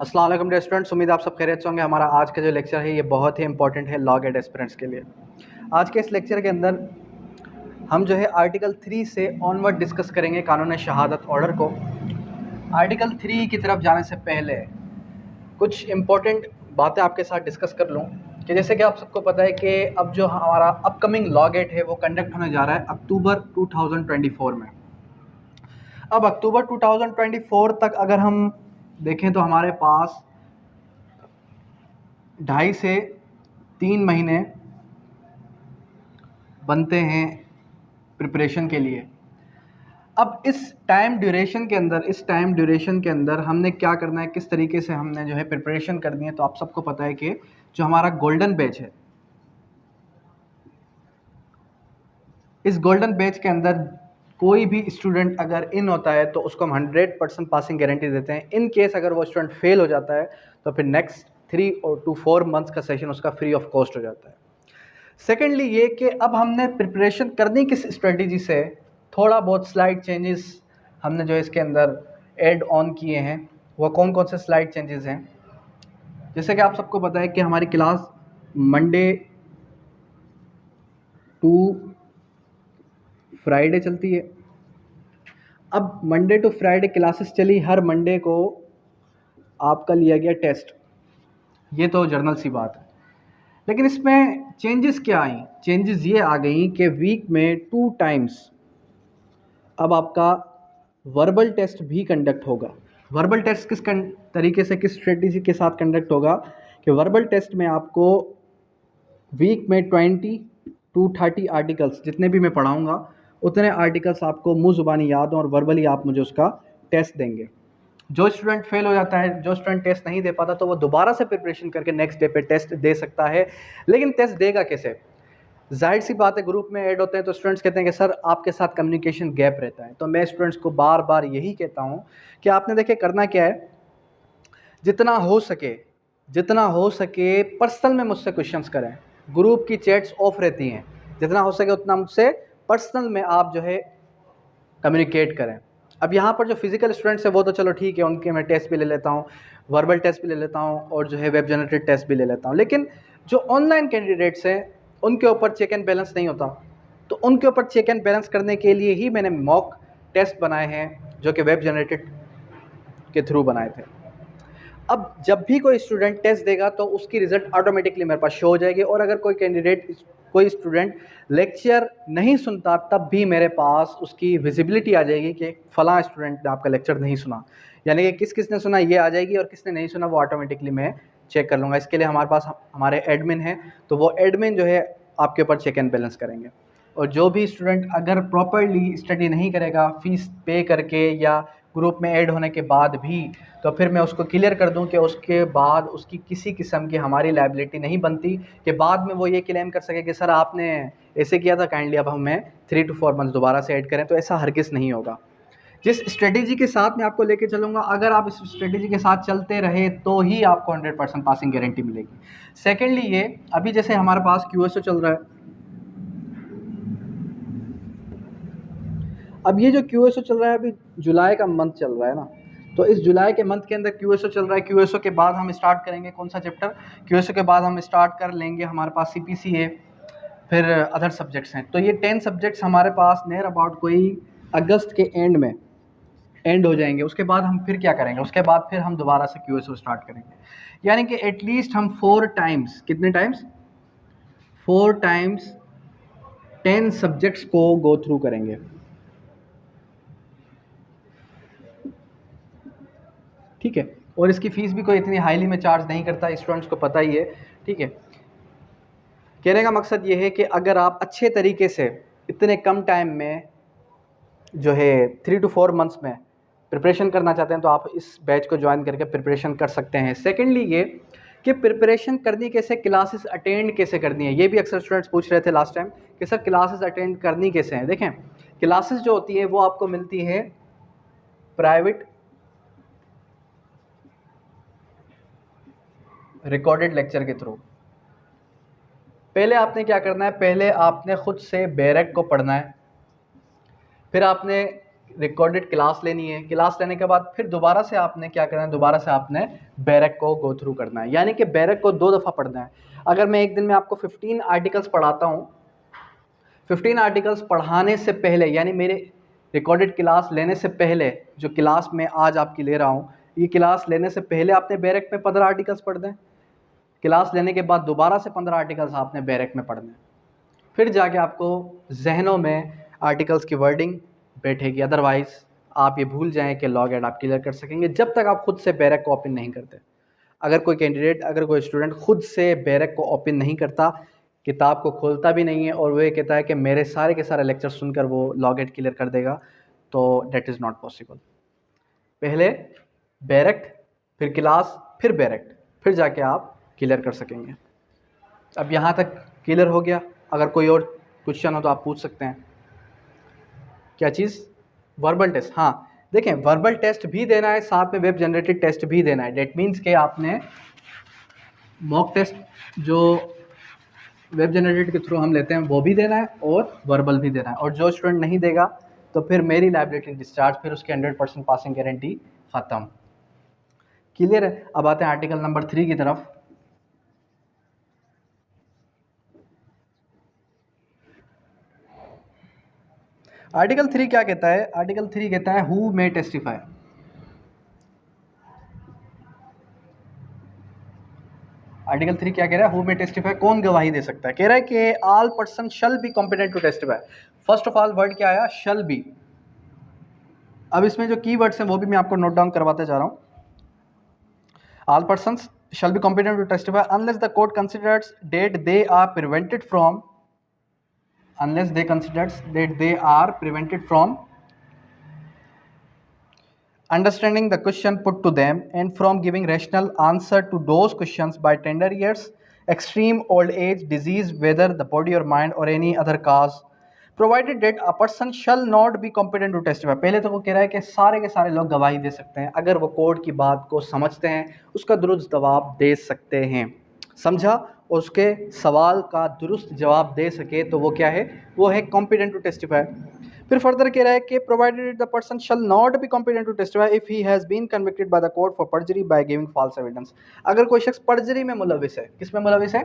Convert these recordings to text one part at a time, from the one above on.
अस्सलाम वालेकुम dear students, उम्मीद आप सब खैरियत से होंगे। हमारा आज का जो लेक्चर है ये बहुत ही इंपॉर्टेंट है लॉ गेट एस्पिरेंट्स के लिए। आज के इस लेक्चर के अंदर हम जो है आर्टिकल 3 से ऑनवर्ड डिस्कस करेंगे कानून शहादत ऑर्डर को। आर्टिकल 3 की तरफ जाने से पहले कुछ इम्पॉर्टेंट बातें आपके साथ डिस्कस कर लूँ कि जैसे कि आप सबको पता है कि अब जो हमारा अपकमिंग लॉ गेट है वो कंडक्ट होने जा रहा है अक्टूबर 2024 में। अब अक्टूबर 2024 तक अगर हम देखें तो हमारे पास 2.5 से 3 महीने बनते हैं प्रिपरेशन के लिए। अब इस टाइम ड्यूरेशन के अंदर हमने क्या करना है, किस तरीके से हमने जो है प्रिपरेशन करनी है। तो आप सबको पता है कि जो हमारा गोल्डन बैच है, इस गोल्डन बैच के अंदर कोई भी स्टूडेंट अगर इन होता है तो उसको हम 100% पासिंग गारंटी देते हैं। इन केस अगर वो स्टूडेंट फेल हो जाता है तो फिर नेक्स्ट 3 to 4 मंथ्स का सेशन उसका फ्री ऑफ कॉस्ट हो जाता है। सेकेंडली ये कि अब हमने प्रिपरेशन करनी किस स्ट्रेटजी से, थोड़ा बहुत स्लाइड चेंजेस हमने जो इसके अंदर ऐड ऑन किए हैं। वो कौन कौन से स्लाइड चेंजेस हैं, जैसे कि आप सबको पता है कि हमारी क्लास मंडे टू फ्राइडे चलती है। अब मंडे टू फ्राइडे क्लासेस चली, हर मंडे को आपका लिया गया टेस्ट, ये तो जर्नल सी बात है। लेकिन इसमें चेंजेस क्या आई? चेंजेस ये आ गई कि वीक में 2 टाइम्स अब आपका वर्बल टेस्ट भी कंडक्ट होगा। वर्बल टेस्ट किस तरीके से, किस स्ट्रेटजी के साथ कंडक्ट होगा कि वर्बल टेस्ट में आपको वीक में 20 to 30 आर्टिकल्स, जितने भी मैं पढ़ाऊँगा उतने आर्टिकल्स आपको मुँह ज़ुबानी याद हो और वर्बली आप मुझे उसका टेस्ट देंगे। जो स्टूडेंट फेल हो जाता है, जो स्टूडेंट टेस्ट नहीं दे पाता, तो वो दोबारा से प्रिपरेशन करके नेक्स्ट डे पे टेस्ट दे सकता है। लेकिन टेस्ट देगा कैसे? जाहिर सी बात है, ग्रुप में ऐड होते हैं तो स्टूडेंट्स कहते हैं कि सर आपके साथ कम्युनिकेशन गैप रहता है। तो मैं स्टूडेंट्स को बार बार यही कहता हूँ कि आपने देखिए करना क्या है, जितना हो सके पर्सनल में मुझसे क्वेश्चंस करें। ग्रुप की चैट्स ऑफ रहती हैं, जितना हो सके उतना मुझसे पर्सनल में आप जो है कम्युनिकेट करें। अब यहाँ पर जो फिजिकल स्टूडेंट्स है वो तो चलो ठीक है, उनके मैं टेस्ट भी ले लेता हूँ, वर्बल टेस्ट भी ले लेता हूँ और जो है वेब जनरेटेड टेस्ट भी ले लेता हूँ। लेकिन जो ऑनलाइन कैंडिडेट्स हैं उनके ऊपर चेक एंड बैलेंस नहीं होता, तो उनके ऊपर चेक एंड बैलेंस करने के लिए ही मैंने मॉक टेस्ट बनाए हैं जो कि वेब जनरेटेड के थ्रू बनाए थे। अब जब भी कोई स्टूडेंट टेस्ट देगा तो उसकी रिज़ल्ट ऑटोमेटिकली मेरे पास शो हो जाएगी, और अगर कोई स्टूडेंट लेक्चर नहीं सुनता तब भी मेरे पास उसकी विजिबिलिटी आ जाएगी कि फ़लाँ स्टूडेंट ने आपका लेक्चर नहीं सुना, यानी कि किसने सुना ये आ जाएगी, और किसने नहीं सुना वो ऑटोमेटिकली मैं चेक कर लूँगा। इसके लिए हमारे पास हमारे एडमिन हैं, तो वो एडमिन जो है आपके ऊपर चेक एंड बैलेंस करेंगे। और जो भी स्टूडेंट अगर प्रॉपरली स्टडी नहीं करेगा फ़ीस पे करके या ग्रुप में ऐड होने के बाद भी, तो फिर मैं उसको क्लियर कर दूं कि उसके बाद उसकी किसी किस्म की हमारी लायबिलिटी नहीं बनती कि बाद में वो ये क्लेम कर सके कि सर आपने ऐसे किया था, काइंडली अब हमें 3 to 4 मंथ्स दोबारा से ऐड करें। तो ऐसा हरगिज़ नहीं होगा। जिस स्ट्रेटेजी के साथ मैं आपको लेके चलूँगा, अगर आप इस स्ट्रेटेजी के साथ चलते रहे तो ही आपको 100% पासिंग गारंटी मिलेगी। सेकेंडली ये, अभी जैसे हमारे पास QSO चल रहा है, अब ये जो QSO चल रहा है, अभी जुलाई का मंथ चल रहा है ना, तो इस जुलाई के मंथ के अंदर QSO चल रहा है। QSO के बाद हम स्टार्ट करेंगे कौन सा चैप्टर? QSO के बाद हम स्टार्ट कर लेंगे, हमारे पास CPC है, फिर अदर सब्जेक्ट्स हैं। तो ये 10 सब्जेक्ट्स हमारे पास नियर अबाउट कोई अगस्त के एंड में एंड हो जाएंगे। उसके बाद हम फिर क्या करेंगे? उसके बाद फिर हम दोबारा से QSO स्टार्ट करेंगे, यानी कि एटलीस्ट हम 4 टाइम्स, कितने टाइम्स? 4 टाइम्स 10 सब्जेक्ट्स को गो थ्रू करेंगे। ठीक है, और इसकी फ़ीस भी कोई इतनी हाईली में चार्ज नहीं करता, स्टूडेंट्स को पता ही है। ठीक है, कहने का मकसद ये है कि अगर आप अच्छे तरीके से इतने कम टाइम में जो है 3 to 4 मंथ्स में प्रिपरेशन करना चाहते हैं तो आप इस बैच को ज्वाइन करके प्रिपरेशन कर सकते हैं। सेकेंडली ये कि प्रिपरेशन करनी कैसे, क्लासेस अटेंड कैसे करनी है, ये भी अक्सर स्टूडेंट्स पूछ रहे थे लास्ट टाइम कि सर क्लासेस अटेंड करनी कैसे हैं। देखें, क्लासेस जो होती है वो आपको मिलती है प्राइवेट रिकॉर्डेड लेक्चर के थ्रू। पहले आपने क्या करना है, पहले आपने ख़ुद से बैरक को पढ़ना है, फिर आपने रिकॉर्डेड क्लास लेनी है, क्लास लेने के बाद फिर दोबारा से आपने क्या करना है, दोबारा से आपने बैरक को गो थ्रू करना है, यानी कि बैरक को 2 दफ़ा पढ़ना है। अगर मैं एक दिन में आपको 15 आर्टिकल्स पढ़ाता हूँ, 15 आर्टिकल्स पढ़ाने से पहले, यानी मेरे रिकॉर्डेड क्लास लेने से पहले, जो क्लास मैं आज आपकी ले रहा हूँ, ये क्लास लेने से पहले आपने बैरक में 15 आर्टिकल्स पढ़ दें, क्लास लेने के बाद दोबारा से 15 आर्टिकल्स आपने बैरक में पढ़ने, फिर जाके आपको जहनों में आर्टिकल्स की वर्डिंग बैठेगी। अदरवाइज़ आप ये भूल जाएं कि लॉग एड आप क्लियर कर सकेंगे जब तक आप खुद से बैरक को ओपन नहीं करते। अगर कोई कैंडिडेट, अगर कोई स्टूडेंट खुद से बैरक को ओपन नहीं करता, किताब को खोलता भी नहीं है और वो ये कहता है कि मेरे सारे के सारे लेक्चर सुनकर वो लॉग एड क्लियर कर देगा, तो डेट इज़ नॉट पॉसिबल। पहले बैरक, फिर क्लास, फिर बैरक, फिर जाके आप क्लियर कर सकेंगे। अब यहाँ तक क्लियर हो गया? अगर कोई और क्वेश्चन हो तो आप पूछ सकते हैं। क्या चीज़? Verbal test. हाँ देखें, वर्बल टेस्ट भी देना है, साथ में वेब जनरेटेड टेस्ट भी देना है। डेट मीन्स के आपने मॉक टेस्ट जो वेब जनरेटेड के थ्रू हम लेते हैं वो भी देना है और वर्बल भी देना है। और जो स्टूडेंट नहीं देगा तो फिर मेरी लाइबिलिटी डिस्चार्ज, फिर उसकी 100% पासिंग गारंटी ख़त्म। क्लियर है? अब आते हैं आर्टिकल नंबर 3 की तरफ। आर्टिकल 3 क्या कहता है? आर्टिकल 3 कहता है हु मे टेस्टिफाई। आर्टिकल 3 क्या कह रहा है? हु मे टेस्टिफाई, कौन गवाही दे सकता है? कह रहा है कि all person shall be competent to testify. First of all word क्या आया? Shall be. अब इसमें जो की वर्ड्स हैं वो भी मैं आपको नोट डाउन करवाते जा रहा हूँ। All person shall be competent to testify unless the court considers that they are prevented from, unless they considers that they are prevented from understanding the question put to them and from giving rational answer to those questions by tender years, extreme old age, disease, whether the body or mind or any other cause, provided that a person shall not be competent to testify। पहले तो वो कह रहा है कि सारे के सारे लोग गवाही दे सकते हैं अगर वो कोर्ट की बात को समझते हैं, उसका दुरुस्त जवाब दे सकते हैं, समझा, और उसके सवाल का दुरुस्त जवाब दे सके तो वो क्या है? वो है कॉम्पिटेंट टू टेस्टिफाई। फिर फर्दर कह रहा है कि provided the person shall not be competent to testify if he has been convicted by the court for perjury by giving false evidence. अगर कोई शख्स पर्जरी में मुलविस है, किस में मुलविस है?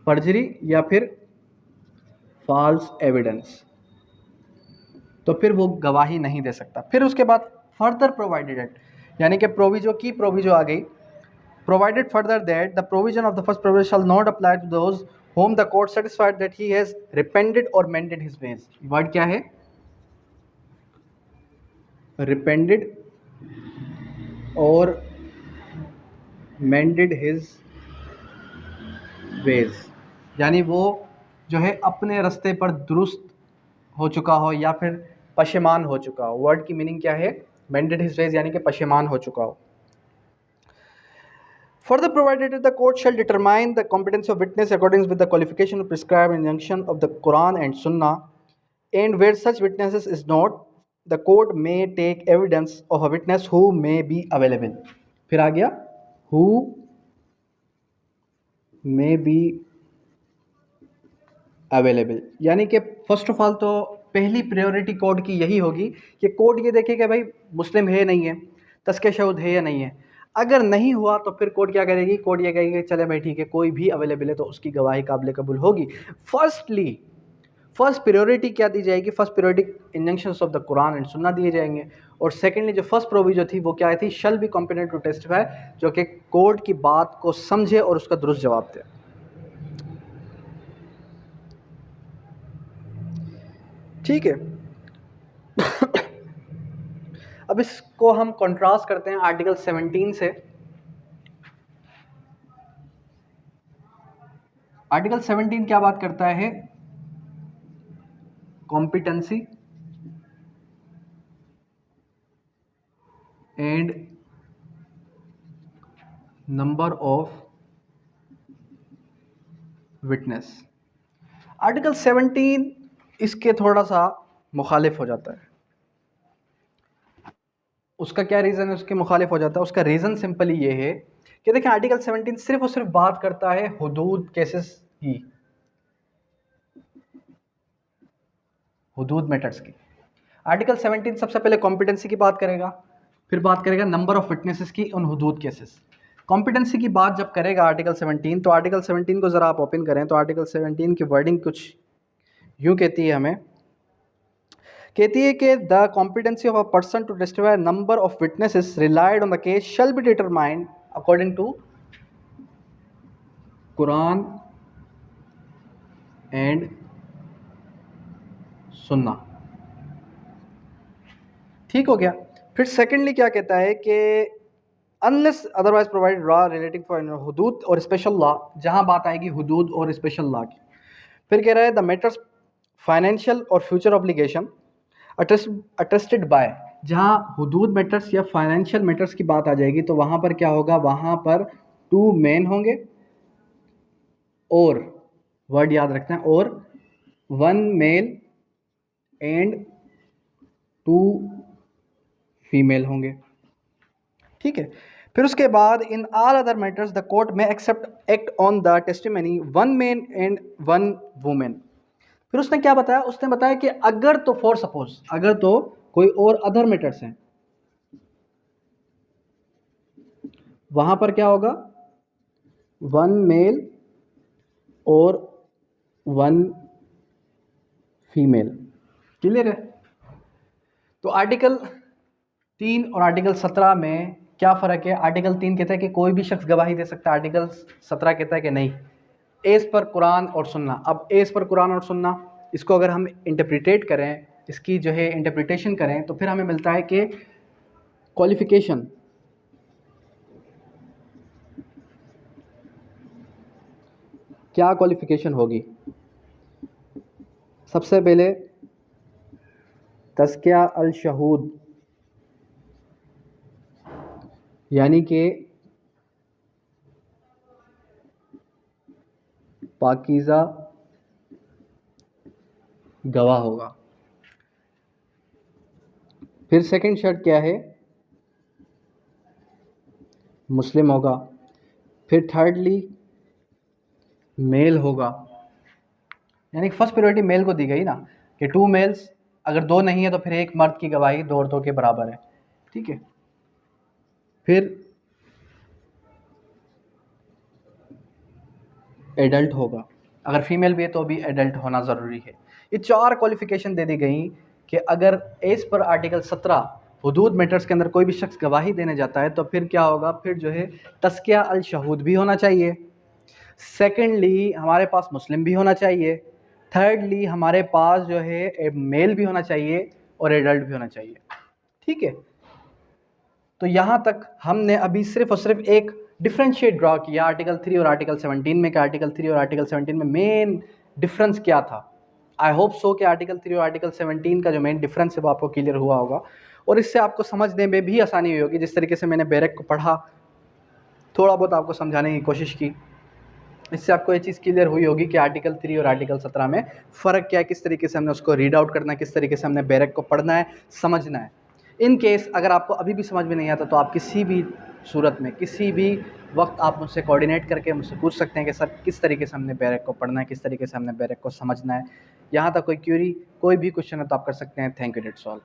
पर्जरी या फिर फॉल्स एविडेंस, तो फिर वो गवाही नहीं दे सकता। फिर उसके बाद फर्दर प्रोवाइडेड इट, यानी कि प्रोविजो की प्रोविजो आ गई। Provided further that the provision of the first provision shall not apply to those whom the court satisfied that he has repented or mended his ways। Word क्या है? repented और mended his ways, यानी वो जो है अपने रास्ते पर दुरुस्त हो चुका हो या फिर पशेमान हो चुका हो। वर्ड की मीनिंग क्या है? mended his ways, यानी कि पशेमान हो चुका हो। Further provided that the court shall determine the competency of witness according with the qualification prescribed in injunction of the Quran and Sunnah, and where such witnesses is not, the court may take evidence of a witness who may be available। फिर आ गया who may be available, यानी कि first of all तो पहली priority court की यही होगी कि कोर्ट ये देखे कि भाई मुस्लिम है नहीं है, तस्के शहूद है या नहीं है। अगर नहीं हुआ तो फिर कोर्ट क्या करेगी? कोर्ट ये कहेगी चले भाई ठीक है, कोई भी अवेलेबल है तो उसकी गवाही काबिल कबूल होगी। फर्स्ट प्रायोरिटी क्या दी जाएगी? First priority injunctions of the Quran and Sunnah दिए जाएंगे। और सेकेंडली जो फर्स्ट प्रोविजन थी वो क्या थी? Shall be competent to testify, जो कि कोर्ट की बात को समझे और उसका दुरुस्त जवाब दे। ठीक है। अब इसको हम कंट्रास्ट करते हैं आर्टिकल 17 से। आर्टिकल 17 क्या बात करता है? Competency and number of witness. Article 17 इसके थोड़ा सा मुखालिफ हो जाता है। उसका क्या रीज़न है उसके मुखालिफ हो जाता है? उसका रीज़न सिंपली ये है कि देखिए आर्टिकल 17 सिर्फ और सिर्फ बात करता है हुदूद केसेस की। हुदूद मैटर्स की। आर्टिकल 17 सबसे पहले कॉम्पिटेंसी की बात करेगा, फिर बात करेगा नंबर ऑफ विटनेसेस की उन हुदूद केसेस। कॉम्पिटेंसी की बात जब करेगा आर्टिकल 17, तो आर्टिकल 17 को ज़रा आप ओपन करें तो आर्टिकल 17 की वर्डिंग कुछ यूँ कहती है, हमें कहती है कि the competency of a person to testify number of witnesses relied on the case shall be determined according to Quran and Sunnah. ठीक हो गया। फिर सेकेंडली क्या कहता है कि unless otherwise provide law relating for Hudood और स्पेशल लॉ, जहां बात आएगी हुदूद और स्पेशल लॉ की। फिर कह रहा है द मैटर्स फाइनेंशियल और फ्यूचर ऑब्लिगेशन अटेस्टेड बाय, जहां हुदूद मैटर्स या फाइनेंशियल मैटर्स की बात आ जाएगी तो वहां पर क्या होगा, वहां पर 2 मेन होंगे और वर्ड याद रखना है, और 1 मेल एंड 2 फीमेल होंगे। ठीक है। फिर उसके बाद in all other matters the court में except act on the testimony 1 man and 1 women. फिर उसने क्या बताया, उसने बताया कि अगर तो फॉर सपोज, अगर तो कोई और अदर मैटर्स हैं, वहां पर क्या होगा, 1 मेल और 1 फीमेल। क्लियर है। तो आर्टिकल 3 और आर्टिकल 17 में क्या फ़र्क है। आर्टिकल 3 कहता है कि कोई भी शख्स गवाही दे सकता है, आर्टिकल 17 कहता है कि नहीं, एज पर कुरान और सुन्ना। अब एज पर कुरान और सुन्ना, इसको अगर हम इंटरप्रिटेट करें, इसकी जो है इंटरप्रिटेशन करें, तो फिर हमें मिलता है कि क्वालिफ़िकेशन क्या क्वालिफ़िकेशन होगी। सबसे पहले तज़किया अल शहूद, यानी कि पाकीज़ा गवाह होगा। फिर सेकंड शर्त क्या है, मुस्लिम होगा। फिर थर्डली मेल होगा, यानी फर्स्ट प्रायोरिटी मेल को दी गई ना, कि 2 मेल्स, अगर 2 नहीं है तो फिर 1 मर्द की गवाही 2 औरतों के बराबर है। ठीक है। फिर एडल्ट होगा, अगर फीमेल भी है तो भी एडल्ट होना ज़रूरी है। ये 4 क्वालिफ़िकेशन दे दी गई कि अगर एज पर आर्टिकल 17 हुदूद मैटर्स के अंदर कोई भी शख्स गवाही देने जाता है तो फिर क्या होगा, फिर जो है तज़किया अल शहूद भी होना चाहिए। सेकेंडली हमारे पास मुस्लिम भी होना चाहिए। थर्डली हमारे पास जो है मेल भी होना चाहिए और एडल्ट भी होना चाहिए। ठीक है। तो यहाँ तक हमने अभी सिर्फ और सिर्फ एक डिफ्रेंशिएट ड्रॉ किया आर्टिकल 3 और आर्टिकल 17 में, कि आर्टिकल 3 और आर्टिकल 17 में मेन डिफरेंस क्या था। आई होप सो कि आर्टिकल 3 और आर्टिकल 17 का जो मेन डिफरेंस है वो आपको क्लियर हुआ होगा, और इससे आपको समझने में भी आसानी हुई होगी। जिस तरीके से मैंने बैरक को पढ़ा, थोड़ा बहुत आपको समझाने की कोशिश की, इससे आपको ये चीज़ क्लियर हुई होगी कि आर्टिकल 3 और आर्टिकल 17 में फ़र्क क्या है, किस तरीके से हमने उसको रीड आउट करना है, किस तरीके से हमने बैरक को पढ़ना है, समझना है। इन केस अगर आपको अभी भी समझ में नहीं आता तो आप किसी भी सूरत में, किसी भी वक्त आप मुझसे कोऑर्डिनेट करके मुझसे पूछ सकते हैं कि सर किस तरीके से हमने बैरक को पढ़ना है, किस तरीके से हमने बैरक को समझना है। यहाँ तक कोई क्यूरी, कोई भी क्वेश्चन है तो आप कर सकते हैं। Thank you, that's all.